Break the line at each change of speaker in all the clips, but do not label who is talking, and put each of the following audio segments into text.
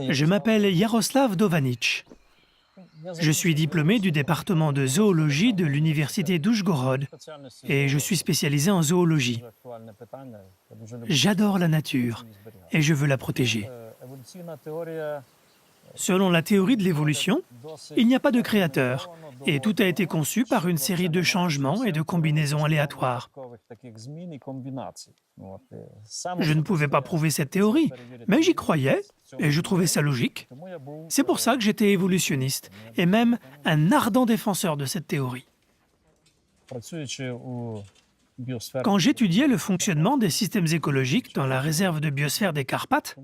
Je m'appelle Jaroslav Dovanich. Je suis diplômé du département de zoologie de l'université d'Oujgorod et je suis spécialisé en zoologie. J'adore la nature et je veux la protéger. Selon la théorie de l'évolution, il n'y a pas de créateur et tout a été conçu par une série de changements et de combinaisons aléatoires. Je ne pouvais pas prouver cette théorie, mais j'y croyais et je trouvais ça logique. C'est pour ça que j'étais évolutionniste et même un ardent défenseur de cette théorie. Quand j'étudiais le fonctionnement des systèmes écologiques dans la réserve de biosphère des Carpates,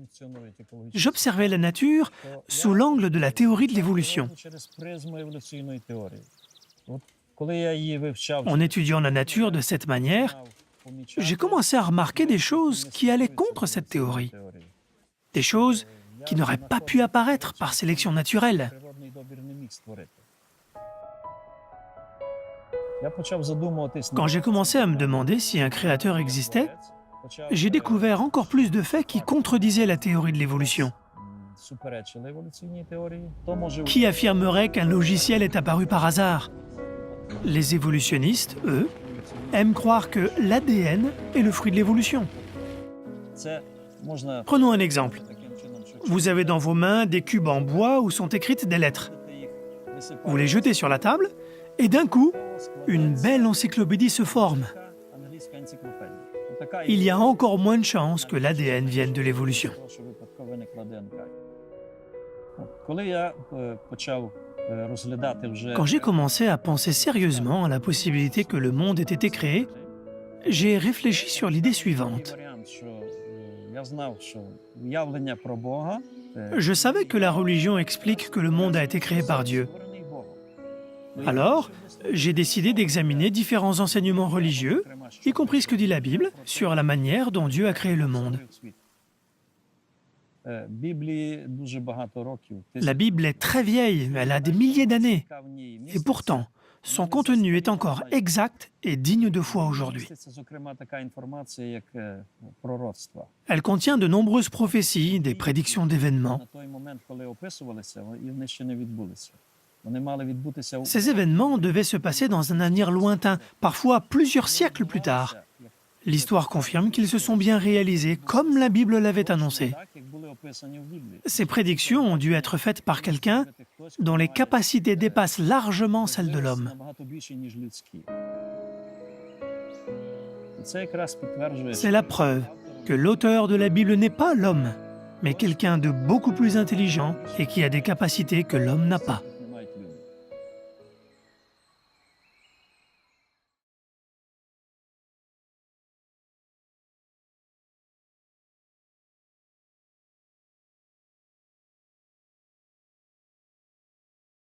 j'observais la nature sous l'angle de la théorie de l'évolution. En étudiant la nature de cette manière, j'ai commencé à remarquer des choses qui allaient contre cette théorie. Des choses qui n'auraient pas pu apparaître par sélection naturelle. Quand j'ai commencé à me demander si un créateur existait, j'ai découvert encore plus de faits qui contredisaient la théorie de l'évolution. Qui affirmerait qu'un logiciel est apparu par hasard? Les évolutionnistes, eux, aiment croire que l'ADN est le fruit de l'évolution. Prenons un exemple. Vous avez dans vos mains des cubes en bois où sont écrites des lettres. Vous les jetez sur la table et d'un coup, une belle encyclopédie se forme. Il y a encore moins de chances que l'ADN vienne de l'évolution. Quand j'ai commencé à penser sérieusement à la possibilité que le monde ait été créé, j'ai réfléchi sur l'idée suivante. Je savais que la religion explique que le monde a été créé par Dieu. Alors, j'ai décidé d'examiner différents enseignements religieux, y compris ce que dit la Bible, sur la manière dont Dieu a créé le monde. La Bible est très vieille, elle a des milliers d'années. Et pourtant, son contenu est encore exact et digne de foi aujourd'hui. Elle contient de nombreuses prophéties, des prédictions d'événements. Ces événements devaient se passer dans un avenir lointain, parfois plusieurs siècles plus tard. L'histoire confirme qu'ils se sont bien réalisés comme la Bible l'avait annoncé. Ces prédictions ont dû être faites par quelqu'un dont les capacités dépassent largement celles de l'homme. C'est la preuve que l'auteur de la Bible n'est pas l'homme, mais quelqu'un de beaucoup plus intelligent et qui a des capacités que l'homme n'a pas.